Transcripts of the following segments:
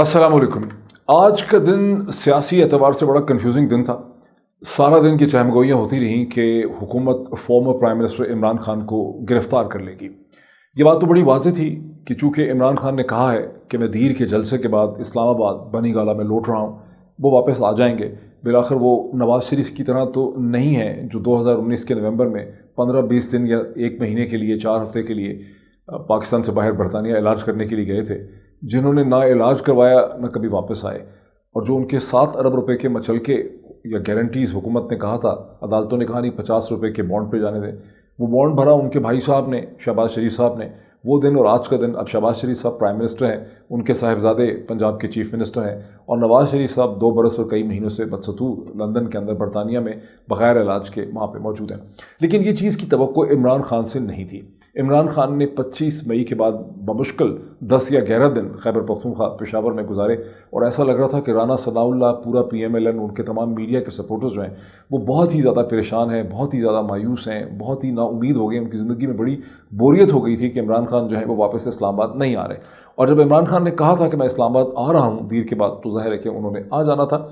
अस्सलाम वालेकुम। आज का दिन सियासी एतबार से बड़ा कंफ्यूजिंग दिन था। सारा दिन की चहमगोइयाँ होती रहीं कि हुकूमत former prime minister Imran Khan को गिरफ़्तार कर लेगी। ये बात तो बड़ी वाज़ेह थी कि चूँकि इमरान खान ने कहा है कि मैं दीर के जलसे के बाद इस्लामाबाद बनी गाला में लौट रहा हूँ, वो वापस आ जाएंगे। बिलाखिर वो नवाज़ शरीफ की तरह तो नहीं है जो 2019 के नवंबर में 15-20 दिन या एक महीने के लिए, 4 हफ्ते के लिए पाकिस्तान से बाहर बरतानिया इलाज करने के लिए गए थे, जिन्होंने ना इलाज करवाया ना कभी वापस आए। और जो उनके 7 अरब रुपए के मचलके या गारंटीज़ हुकूमत ने कहा था, अदालतों ने कहा नहीं 50 रुपए के बॉन्ड पे जाने दें, वो बॉन्ड भरा उनके भाई साहब ने, शहबाज शरीफ साहब ने। वो दिन और आज का दिन, अब शहबाज शरीफ साहब प्राइम मिनिस्टर हैं, उनके साहिबजादे पंजाब के चीफ मिनिस्टर हैं, और नवाज़ शरीफ साहब 2 बरस और कई महीनों से बदसतूर लंदन के अंदर बरतानिया में बग़ैर इलाज के वहाँ पे मौजूद हैं। लेकिन ये चीज़ की तवक्को इमरान खान से नहीं थी। इमरान खान ने 25 मई के बाद बमुश्किल 10 या 11 दिन खैबर पख्तूनख्वा पेशावर में गुजारे, और ऐसा लग रहा था कि राना सनाउल्लाह, पूरा PMLN, उनके तमाम मीडिया के सपोर्टर्स जो हैं वो बहुत ही ज़्यादा परेशान हैं, बहुत ही ज़्यादा मायूस हैं, बहुत ही नाउम्मीद हो गए। उनकी ज़िंदगी में बड़ी बोरियत हो गई थी कि इमरान खान जो है वो वापस इस्लामाबाद नहीं आ रहे। और जब इमरान खान ने कहा था कि मैं इस्लामाबाद आ रहा हूँ दीर के बाद, तो ज़ाहिर है कि उन्होंने आ जाना था।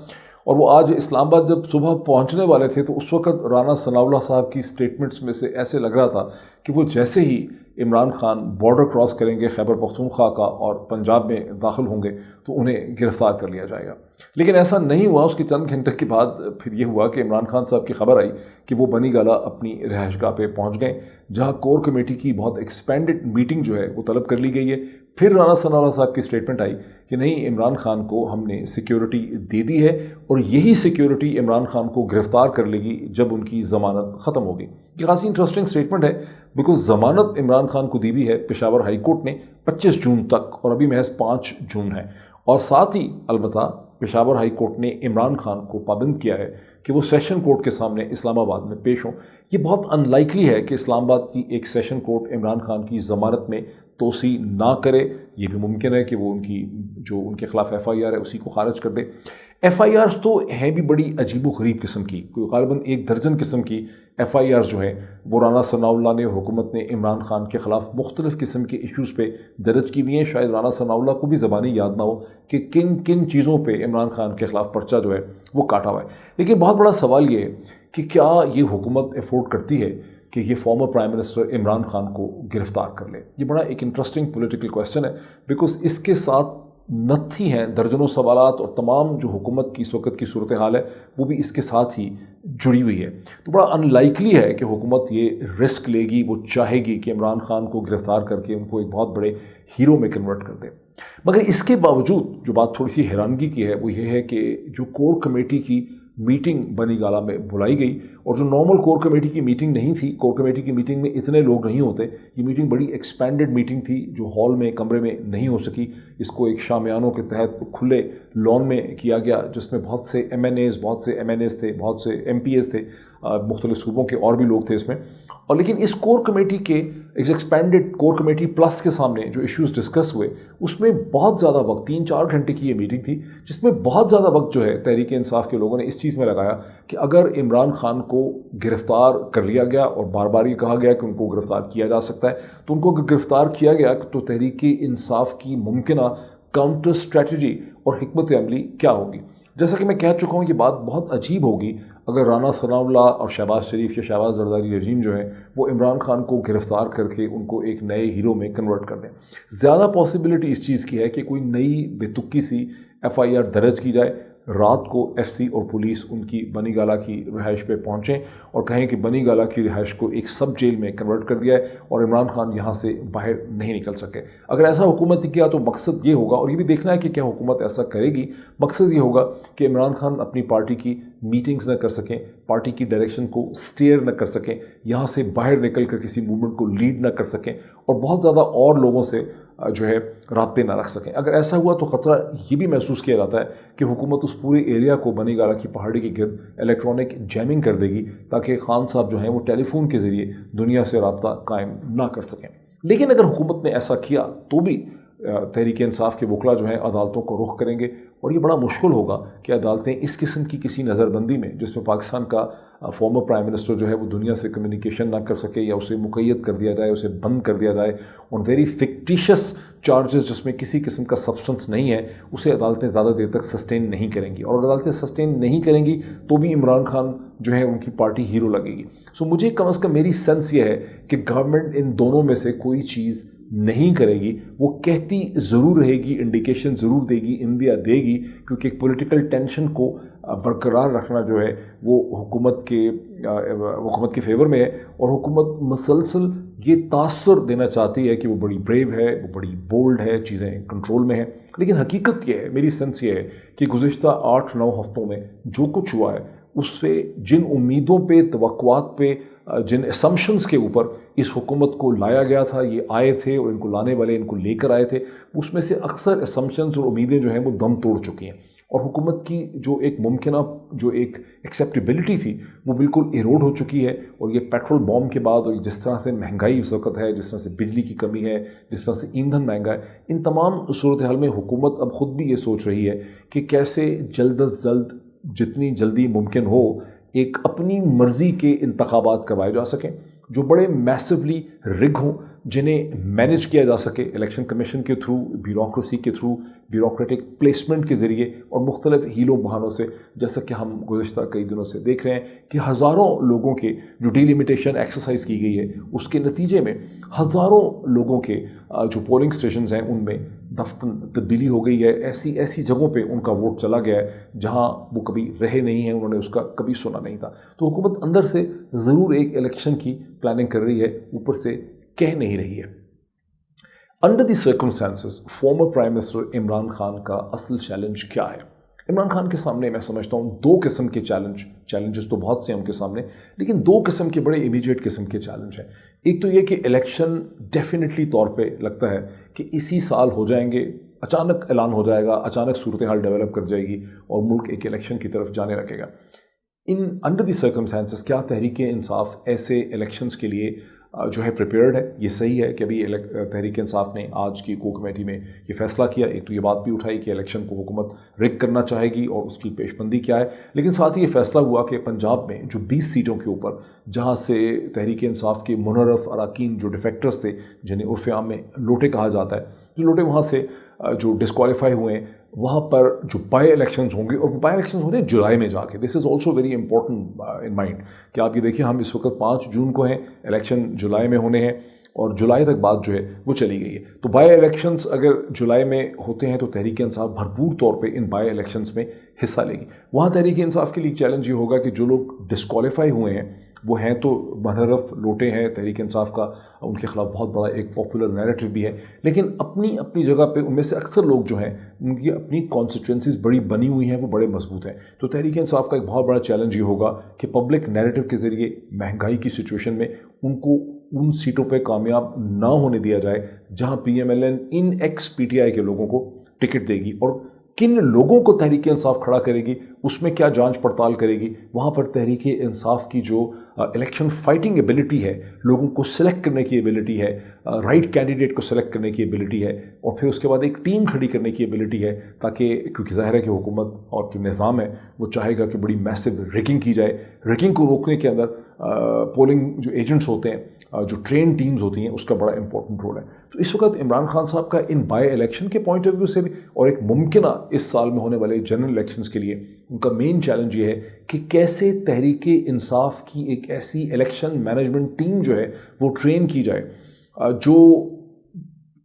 और वो आज इस्लामाबाद जब सुबह पहुंचने वाले थे तो उस वक्त राना सनाउल्लाह साहब की स्टेटमेंट्स में से ऐसे लग रहा था कि वो जैसे ही इमरान खान बॉर्डर क्रॉस करेंगे खैबर पख्तूनख्वा का और पंजाब में दाखिल होंगे तो उन्हें गिरफ़्तार कर लिया जाएगा। लेकिन ऐसा नहीं हुआ। उसके चंद घंटे के बाद फिर ये हुआ कि इमरान खान साहब की खबर आई कि वो बनी गाला अपनी रिहाइशगाह पे पहुंच गए, जहां कोर कमेटी की बहुत एक्सपेंडेड मीटिंग जो है वो तलब कर ली गई है। फिर राना सनाउल्लाह साहब की स्टेटमेंट आई कि नहीं, इमरान खान को हमने सिक्योरिटी दे दी है और यही सिक्योरिटी इमरान खान को गिरफ़्तार कर लेगी जब उनकी ज़मानत ख़त्म होगी। ये खासी इंटरेस्टिंग स्टेटमेंट है, बिकॉज ज़मानत इमरान खान को दी हुई है पेशावर हाई कोर्ट ने 25 जून तक, और अभी महज 5 जून है। और साथ ही अलबत्ता पेशावर हाई कोर्ट ने इमरान खान को पाबंद किया है कि वो सेशन कोर्ट के सामने इस्लामाबाद में पेश हों। ये बहुत अनलाइकली है कि इस्लामाबाद की एक सेशन कोर्ट इमरान खान की ज़मानत में तोसी ना करे। ये भी मुमकिन है कि वो उनके ख़िलाफ़ FIR है उसी को खारिज कर दे। FIRs तो हैं भी बड़ी अजीब व गरीब किस्म की, कोई ग़ालिबन 1 दर्जन किस्म की FIRs जो हैं वो राना सनाउल्लाह ने, हुकूमत ने इमरान खान के ख़िलाफ़ मुख्तलिफ़ किस्म के इश्यूज़ पे दर्ज की हुई हैं। शायद राना सनाउल्लाह को भी ज़बानी याद ना हो कि किन किन चीज़ों पे इमरान खान के ख़िलाफ़ पर्चा जो है वो काटा हुआ है। लेकिन बहुत बड़ा सवाल ये है कि क्या ये हुकूमत अफोर्ड करती है कि ये former prime minister Imran Khan को गिरफ़्तार कर ले। ये बड़ा एक इंटरेस्टिंग पॉलिटिकल क्वेश्चन है, बिकॉज इसके साथ नत्थी हैं दर्जनों सवालात, और तमाम जो हुकूमत की इस वक्त की सूरत हाल है वो भी इसके साथ ही जुड़ी हुई है। तो बड़ा अनलाइकली है कि हुकूमत ये रिस्क लेगी, वो चाहेगी कि इमरान खान को गिरफ़्तार करके उनको एक बहुत बड़े हीरो में कन्वर्ट कर दे। मगर इसके बावजूद जो बात थोड़ी सी हैरानगी की है वो ये है कि जो कोर कमेटी की मीटिंग बनी गाला में बुलाई गई, और जो नॉर्मल कोर कमेटी की मीटिंग नहीं थी, कोर कमेटी की मीटिंग में इतने लोग नहीं होते, ये मीटिंग बड़ी एक्सपेंडेड मीटिंग थी जो हॉल में, कमरे में नहीं हो सकी। इसको एक शामियानों के तहत खुले लॉन में किया गया, जिसमें बहुत से MNAs थे, बहुत से MPs थे, मुख्तलिफ सूबों के और भी लोग थे इसमें। और लेकिन इस कोर कमेटी के, इस एक्सपेंडेड कोर कमेटी प्लस के सामने जो इश्यूज़ डिस्कस हुए उसमें बहुत ज़्यादा वक्त, 3-4 घंटे की ये मीटिंग थी, जिसमें बहुत ज़्यादा वक्त जो है तहरीक इंसाफ के लोगों ने इस चीज़ में लगाया कि अगर इमरान खान को गिरफ़्तार कर लिया गया, और बार बार ये कहा गया कि उनको गिरफ़्तार किया जा सकता है, तो उनको अगर गिरफ़्तार किया गया तो तहरीक इंसाफ की मुमकिना काउंटर स्ट्रेटजी और हिकमत अमली क्या होगी। जैसा कि मैं कह चुका हूँ, ये बात बहुत अजीब होगी अगर राना सनाउल्लाह और शहबाज शरीफ या शहबाज जरदारी रजीम जो है वो इमरान खान को गिरफ़्तार करके उनको एक नए हीरो में कन्वर्ट कर दें। ज़्यादा पॉसिबिलिटी इस चीज़ की है कि कोई नई बेतुकी सी FIR दर्ज की जाए, रात को FC और पुलिस उनकी बनी गाला की रिहाइश पे पहुँचें और कहें कि बनी गाला की रिहाइश को एक सब जेल में कन्वर्ट कर दिया है और इमरान खान यहाँ से बाहर नहीं निकल सके। अगर ऐसा हुकूमत ने किया तो मकसद ये होगा, और ये भी देखना है कि क्या हुकूमत ऐसा करेगी, मकसद ये होगा कि इमरान खान अपनी पार्टी की मीटिंग्स न कर सकें, पार्टी की डायरेक्शन को स्टीयर न कर सकें, यहाँ से बाहर निकल कर किसी मूवमेंट को लीड न कर सकें, और बहुत ज़्यादा और लोगों से जो है राब्ते ना रख सकें। अगर ऐसा हुआ तो ख़तरा ये भी महसूस किया जाता है कि हुकूमत उस पूरे एरिया को बनी गाला की पहाड़ी के गिर्द इलेक्ट्रॉनिक जैमिंग कर देगी, ताकि खान साहब जो हैं वो टेलीफोन के ज़रिए दुनिया से राब्ता कायम ना कर सकें। लेकिन अगर हुकूमत ने ऐसा किया तो भी तहरीक इंसाफ के वकला जो हैं अदालतों को रुख करेंगे اور یہ بڑا مشکل ہوگا کہ عدالتیں اس قسم کی کسی نظر بندی میں جس میں پاکستان کا فارمر پرائم منسٹر جو ہے وہ دنیا سے کمیونیکیشن نہ کر سکے یا اسے مقید کر دیا جائے، اسے بند کر دیا جائے آن ویری فکٹیشس چارجز جس میں کسی قسم کا سبسٹنس نہیں ہے، اسے عدالتیں زیادہ دیر تک سسٹین نہیں کریں گی. اور اگر عدالتیں سسٹین نہیں کریں گی تو بھی عمران خان جو ہے ان کی پارٹی ہیرو لگے گی. سو مجھے کم از کم میری سینس یہ ہے کہ گورنمنٹ ان دونوں میں سے کوئی چیز نہیں کرے گی. وہ کہتی ضرور رہے گی، انڈیکیشن ضرور دے گی، اندیا دے گی، کیونکہ ایک پولیٹیکل ٹینشن کو برقرار رکھنا جو ہے وہ حکومت کے فیور میں ہے. اور حکومت مسلسل یہ تاثر دینا چاہتی ہے کہ وہ بڑی بریو ہے، وہ بڑی بولڈ ہے، چیزیں کنٹرول میں ہیں. لیکن حقیقت یہ ہے، میری سینس یہ ہے کہ گزشتہ 8-9 ہفتوں میں جو کچھ ہوا ہے اس سے جن امیدوں پہ، توقعات پہ، جن اسمپشنز کے اوپر اس حکومت کو لایا گیا تھا، یہ آئے تھے اور ان کو لانے والے ان کو لے کر آئے تھے، اس میں سے اکثر اسمپشنز اور امیدیں جو ہیں وہ دم توڑ چکی ہیں. اور حکومت کی جو ایک ممکنہ جو ایک ایکسیپٹیبلٹی تھی وہ بالکل ایروڈ ہو چکی ہے. اور یہ پیٹرول بوم کے بعد اور جس طرح سے مہنگائی اس وقت ہے، جس طرح سے بجلی کی کمی ہے، جس طرح سے ایندھن مہنگا ہے، ان تمام صورتحال میں حکومت اب خود بھی یہ سوچ رہی ہے کہ کیسے جلد از جلد، جتنی جلدی ممکن ہو، ایک اپنی مرضی کے انتخابات کروائے جا سکیں جو بڑے میسولی رگ ہوں، جنہیں مینیج کیا جا سکے الیکشن کمیشن کے تھرو، بیوروکریسی کے تھرو، بیوروکریٹک پلیسمنٹ کے ذریعے اور مختلف ہیلوں بہانوں سے، جیسا کہ ہم گزشتہ کئی دنوں سے دیکھ رہے ہیں کہ ہزاروں لوگوں کے جو ڈیلیمیٹیشن ایکسرسائز کی گئی ہے اس کے نتیجے میں ہزاروں لوگوں کے جو پولنگ اسٹیشنز ہیں ان میں تبدیلی ہو گئی ہے. ایسی جگہوں پہ ان کا ووٹ چلا گیا ہے جہاں وہ کبھی رہے نہیں ہیں، انہوں نے اس کا کبھی سنا نہیں تھا. تو حکومت اندر سے ضرور ایک الیکشن کی پلاننگ کر رہی ہے، اوپر سے کہہ نہیں رہی ہے. Under the circumstances former prime minister Imran Khan کا اصل چیلنج کیا ہے؟ عمران خان کے سامنے میں سمجھتا ہوں 2 قسم کے چیلنجز تو بہت سے ہیں ان کے سامنے، لیکن 2 قسم کے بڑے امیڈیٹ قسم کے چیلنج ہیں. ایک تو یہ کہ الیکشن ڈیفینیٹلی طور پہ لگتا ہے کہ اسی سال ہو جائیں گے، اچانک اعلان ہو جائے گا، اچانک صورتحال ڈیولپ کر جائے گی اور ملک ایک الیکشن کی طرف جانے لگے گا. انڈر دی سرکمسٹانسز کیا تحریک انصاف ایسے الیکشنز کے لیے جو ہے پریپیئرڈ ہے؟ یہ صحیح ہے کہ ابھی تحریک انصاف نے آج کی کو کمیٹی میں یہ فیصلہ کیا. ایک تو یہ بات بھی اٹھائی کہ الیکشن کو حکومت رگ کرنا چاہے گی اور اس کی پیش بندی کیا ہے، لیکن ساتھ ہی یہ فیصلہ ہوا کہ پنجاب میں جو 20 سیٹوں کے اوپر جہاں سے تحریک انصاف کے منحرف اراکین جو ڈیفیکٹرز تھے، جنہیں عرف عام میں لوٹے کہا جاتا ہے، جو لوٹے وہاں سے جو ڈسکوالیفائی ہوئے ہیں، وہاں پر جو بائی الیکشنز ہوں گے، اور وہ بائی الیکشنز ہو رہے ہیں جولائی میں جا کے. This is also very important in mind کہ آپ یہ دیکھیں، ہم اس وقت 5 جون کو ہیں، الیکشن جولائی میں ہونے ہیں اور جولائی تک بات جو ہے وہ چلی گئی ہے. تو بائی الیکشنز اگر جولائی میں ہوتے ہیں تو تحریک انصاف بھرپور طور پہ ان بائی الیکشنز میں حصہ لے گی. وہاں تحریک انصاف کے لیے چیلنج یہ ہوگا کہ جو لوگ ڈسکوالیفائی ہوئے ہیں وہ ہیں تو منحرف لوٹے ہیں، تحریک انصاف کا ان کے خلاف بہت بڑا ایک پاپولر نیریٹو بھی ہے، لیکن اپنی جگہ پہ ان میں سے اکثر لوگ جو ہیں ان کی اپنی کانسٹیٹوئنسیز بڑی بنی ہوئی ہیں، وہ بڑے مضبوط ہیں. تو تحریک انصاف کا ایک بہت بڑا چیلنج یہ ہوگا کہ پبلک نیریٹو کے ذریعے مہنگائی کی سچویشن میں ان کو ان سیٹوں پہ کامیاب نہ ہونے دیا جائے جہاں پی ایم ایل این ان ایکس پی ٹی آئی کے لوگوں کو ٹکٹ دے گی، اور کن لوگوں کو تحریک انصاف کھڑا کرے گی، اس میں کیا جانچ پڑتال کرے گی. وہاں پر تحریک انصاف کی جو الیکشن فائٹنگ ایبلٹی ہے، لوگوں کو سلیکٹ کرنے کی ایبلٹی ہے، رائٹ کینڈیڈیٹ کو سلیکٹ کرنے کی ایبلٹی ہے، اور پھر اس کے بعد ایک ٹیم کھڑی کرنے کی ایبلٹی ہے، تاکہ کیونکہ ظاہر ہے کہ حکومت اور جو نظام ہے وہ چاہے گا کہ بڑی میسو ریگنگ کی جائے. ریگنگ کو روکنے کے اندر پولنگ جو ایجنٹس ہوتے ہیں، جو ٹرین ٹیمز ہوتی ہیں، اس کا بڑا امپورٹنٹ رول ہے. تو اس وقت عمران خان صاحب کا ان بائی الیکشن کے پوائنٹ آف ویو سے بھی اور ایک ممکنہ اس سال میں ہونے والے جنرل الیکشنز کے لیے ان کا مین چیلنج یہ ہے کہ کیسے تحریک انصاف کی ایک ایسی الیکشن مینجمنٹ ٹیم جو ہے وہ ٹرین کی جائے جو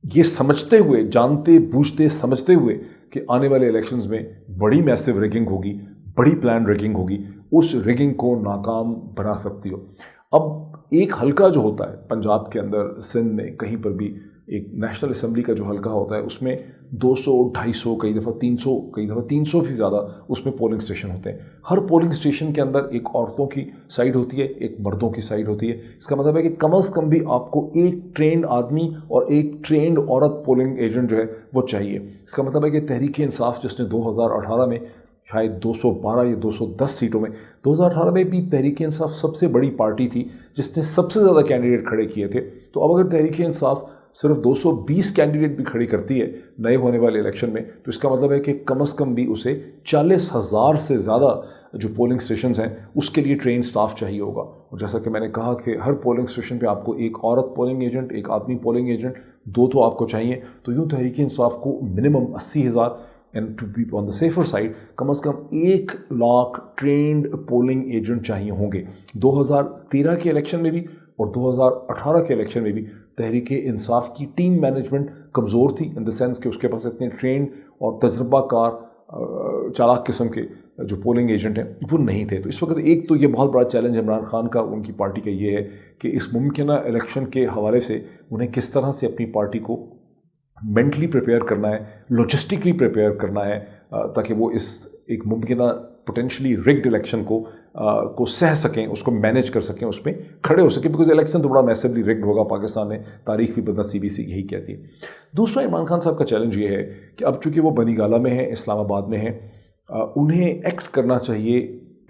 یہ سمجھتے ہوئے، جانتے بوجھتے سمجھتے ہوئے کہ آنے والے الیکشنز میں بڑی میسو ریگنگ ہوگی، بڑی پلان ریگنگ ہوگی، اس ریگنگ کو ناکام بنا سکتی ہو. اب ایک حلقہ جو ہوتا ہے پنجاب کے اندر، سندھ میں کہیں پر بھی ایک نیشنل اسمبلی کا جو حلقہ ہوتا ہے، اس میں 200 250 کئی دفعہ 300 بھی زیادہ اس میں پولنگ اسٹیشن ہوتے ہیں. ہر پولنگ اسٹیشن کے اندر ایک عورتوں کی سائڈ ہوتی ہے، ایک مردوں کی سائڈ ہوتی ہے. اس کا مطلب ہے کہ کم از کم بھی آپ کو ایک ٹرینڈ آدمی اور ایک ٹرینڈ عورت پولنگ ایجنٹ جو ہے وہ چاہیے. اس کا مطلب ہے کہ تحریک انصاف جس نے 2018 میں شاید 212 یا 210 سیٹوں میں، 2018 میں بھی تحریک انصاف سب سے بڑی پارٹی تھی جس نے سب سے زیادہ کینڈیڈیٹ کھڑے کیے تھے. تو اب اگر تحریک انصاف सिर्फ 220 कैंडिडेट भी खड़ी करती है नए होने वाले इलेक्शन में, तो इसका मतलब है कि कम से कम भी उसे 40,000 से ज़्यादा जो पोलिंग स्टेशंस हैं उसके लिए ट्रेन स्टाफ चाहिए होगा। और जैसा कि मैंने कहा कि हर पोलिंग स्टेशन पे आपको एक औरत पोलिंग एजेंट, एक आदमी पोलिंग एजेंट, 2 तो आपको चाहिए। तो यूँ तहरीक इंसाफ को minimum 80,000 and to be on the safer side कम से कम 1 लाख ट्रेंड पोलिंग एजेंट चाहिए होंगे। 2013 के इलेक्शन में भी और 2018 के इलेक्शन में भी तहरीक इंसाफ की टीम मैनेजमेंट कमज़ोर थी, इन द सेंस कि उसके पास इतने ट्रेंड और तजर्बाकार चालाक किस्म के जो पोलिंग एजेंट हैं वो नहीं थे। तो इस वक्त एक तो ये बहुत बड़ा चैलेंज इमरान खान का, उनकी पार्टी का ये है कि इस मुमकिन इलेक्शन के हवाले से उन्हें किस तरह से अपनी पार्टी को मेंटली प्रिपेयर करना है, लॉजिस्टिकली प्रिपेयर करना है, ताकि वो इस एक मुमकिन पोटेंशली रिग्ड इलेक्शन को सह सकें, उसको मैनेज कर सकें, उसमें खड़े हो सकें, बिकॉज इलेक्शन तो बड़ा मैसिवली रिग्ड होगा पाकिस्तान में, तारीख भी बदनसीबी से यही कहती है। दूसरा इमरान खान साहब का चैलेंज ये है कि अब चूँकि वो बनी गाला में हैं, इस्लामाबाद में हैं, उन्हें एक्ट करना चाहिए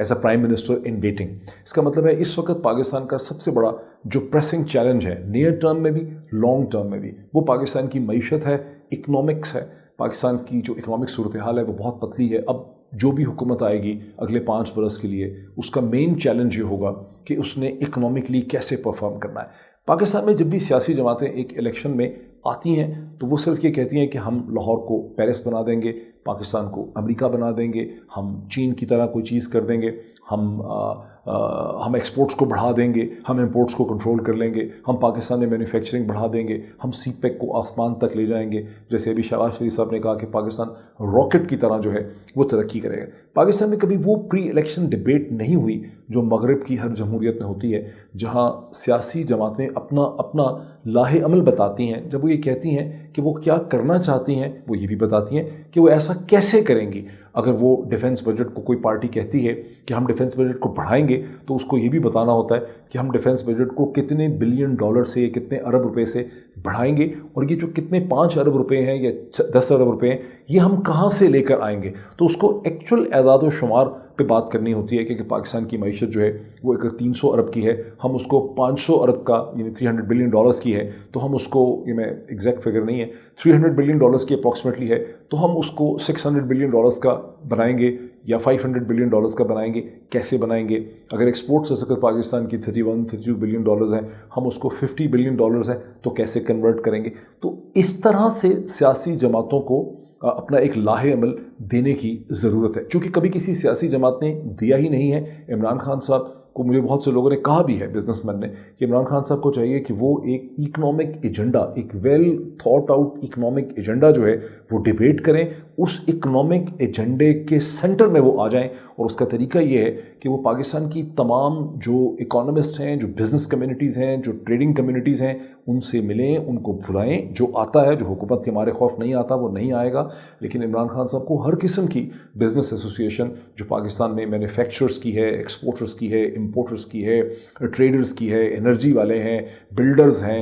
as a prime minister in waiting. इसका मतलब है इस वक्त पाकिस्तान का सबसे बड़ा जो प्रेसिंग चैलेंज है, नियर टर्म में भी लॉन्ग टर्म में भी, वो पाकिस्तान की मईशत है, इकनॉमिक्स है। पाकिस्तान की जो इकनॉमिक सूरत हाल है वो बहुत पतली है। अब जो भी हुकूमत आएगी अगले 5 बरस के लिए, उसका मेन चैलेंज ये होगा कि उसने इकनॉमिकली कैसे परफॉर्म करना है। पाकिस्तान में जब भी सियासी जमातें एक इलेक्शन में आती हैं तो वो सिर्फ ये कहती हैं कि हम लाहौर को पेरिस बना देंगे, पाकिस्तान को अमेरिका बना देंगे, हम चीन की तरह कोई चीज़ कर देंगे, हम एक्सपोर्ट्स को बढ़ा देंगे, हम इंपोर्ट्स को कंट्रोल कर लेंगे, हम पाकिस्तान में मैन्युफैक्चरिंग बढ़ा देंगे, हम सीपेक को आसमान तक ले जाएंगे। जैसे अभी शहबाज शरीफ साहब ने कहा कि पाकिस्तान रॉकेट की तरह जो है वो तरक्की करेगा। पाकिस्तान में कभी वो प्री इलेक्शन डिबेट नहीं हुई जो मगरब की हर जमहूरियत में होती है, जहाँ सियासी जमातें अपना अपना लाहे अमल बताती हैं। जब वो ये कहती हैं कि वो क्या करना चाहती हैं, वो ये भी बताती हैं कि वो ऐसा कैसे करेंगी। अगर वो डिफेंस बजट को, कोई पार्टी कहती है कि हम डिफेंस बजट को बढ़ाएंगे, तो उसको ये भी बताना होता है कि हम डिफेंस बजट को कितने बिलियन डॉलर से, कितने अरब रुपए से बढ़ाएंगे, और ये जो कितने 5 अरब रुपए हैं या 10 अरब रुपए हैं, ये हम कहाँ से लेकर आएंगे। तो उसको एक्चुअल एदाद व शुमार पे बात करनी होती है कि पाकिस्तान की मईशत जो है वो अगर 300 अरब की है, हम उसको 500 अरब का यानी 300 बिलियन डॉलर्स की है, तो हम उसको, ये मैं एग्जैक्ट फिगर नहीं है, 300 बिलियन डॉलर्स की अप्रॉक्सीमेटली है, तो हम उसको 600 बिलियन डॉलर्स का बनाएंगे या 500 बिलियन डॉलर्स का बनाएंगे। कैसे बनाएंगे? अगर एक्सपोर्ट्स जैसे पाकिस्तान की 32 बिलियन डॉलर्स हैं, हम उसको 50 बिलियन डॉलर्स हैं, तो कैसे कन्वर्ट करेंगे। तो इस तरह से सियासी जमातों को अपना एक लाहे अमल देने की ज़रूरत है। चूँकि कभी किसी सियासी जमात ने दिया ही नहीं है। इमरान खान साहब को, मुझे बहुत से लोगों ने कहा भी है, बिजनेसमैन ने, कि इमरान खान साहब को चाहिए कि वो एक इकनॉमिक एजेंडा, एक well thought out economic agenda जो है वो डिबेट करें, उस इकनॉमिक एजेंडे के सेंटर में वो आ जाएं। और उसका तरीका ये है कि वो पाकिस्तान की तमाम जो इकोनॉमिस्ट हैं, जो बिज़नेस कम्युनिटीज़ हैं, जो ट्रेडिंग कम्युनिटीज़ हैं, उनसे मिलें, उनको बुलाएं। जो आता है, जो हुकूमत के हमारे खौफ नहीं आता, वो नहीं आएगा। लेकिन इमरान खान साहब को हर किस्म की बिज़नेस एसोसिएशन जो पाकिस्तान में मैन्युफैक्चरर्स की है, एक्सपोर्टर्स की है, इंपोर्टर्स की है, ट्रेडर्स की है, एनर्जी वाले हैं, बिल्डर्स हैं,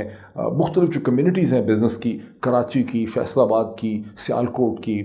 मुख्तलिफ जो कम्युनिटीज़ हैं बिज़नेस की, कराची की, फैसलाबाद की, सियालकोट की,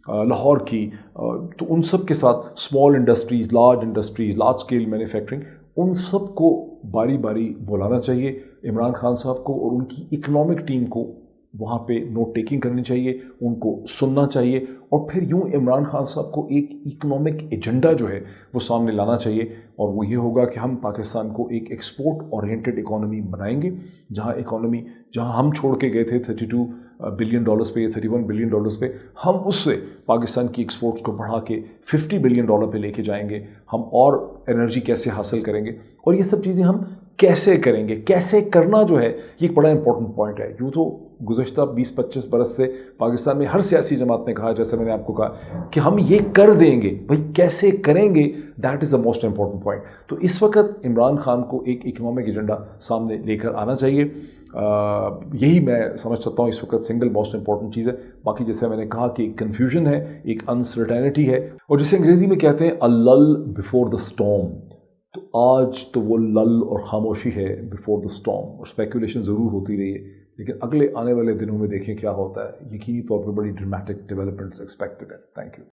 लाहौर की, तो उन सब के साथ small industries, large scale manufacturing, उन सब को बारी बारी बुलाना चाहिए इमरान खान साहब को, और उनकी इकनॉमिक टीम को वहाँ पे नोट टेकिंग करनी चाहिए, उनको सुनना चाहिए, और फिर यूँ इमरान खान साहब को एक इकनॉमिक एजेंडा जो है वो सामने लाना चाहिए। और वो ये होगा कि हम पाकिस्तान को एक एक्सपोर्ट ओरिएंटेड इकोनॉमी बनाएंगे, जहाँ हम छोड़ के गए थे 32 बिलियन डॉलर्स पे या 31 बिलियन डॉलर्स पे, हम उससे पाकिस्तान की एक्सपोर्ट्स को बढ़ा के 50 बिलियन डॉलर पे लेके जाएंगे। हम और एनर्जी कैसे हासिल करेंगे, और ये सब चीज़ें हम कैसे करेंगे, कैसे करना जो है ये एक बड़ा इंपॉर्टेंट पॉइंट है। यूँ तो गुज़श्ता 20-25 बरस से पाकिस्तान में हर सियासी जमात ने कहा, जैसे मैंने आपको कहा, कि हम ये कर देंगे, भाई कैसे करेंगे, that is the most important point. तो इस वक्त इमरान खान को एक इकनॉमिक एजेंडा सामने लेकर आना चाहिए। यही मैं समझ सकता हूँ इस वक्त सिंगल मोस्ट इंपॉर्टेंट चीज़ है। बाकी जैसे मैंने कहा कि एक कन्फ्यूजन है, एक अनसर्टेनिटी है, और जिसे अंग्रेज़ी में कहते हैं अ लल बिफोर द स्टॉर्म। तो आज तो वो लल और खामोशी है बिफोर द स्टॉर्म, और स्पेकुलेशन ज़रूर होती रही है, लेकिन अगले आने वाले दिनों में देखें क्या होता है। यकीनी तौर पर बड़ी ड्रामेटिक डेवलपमेंट्स एक्सपेक्टेड है। Thank you.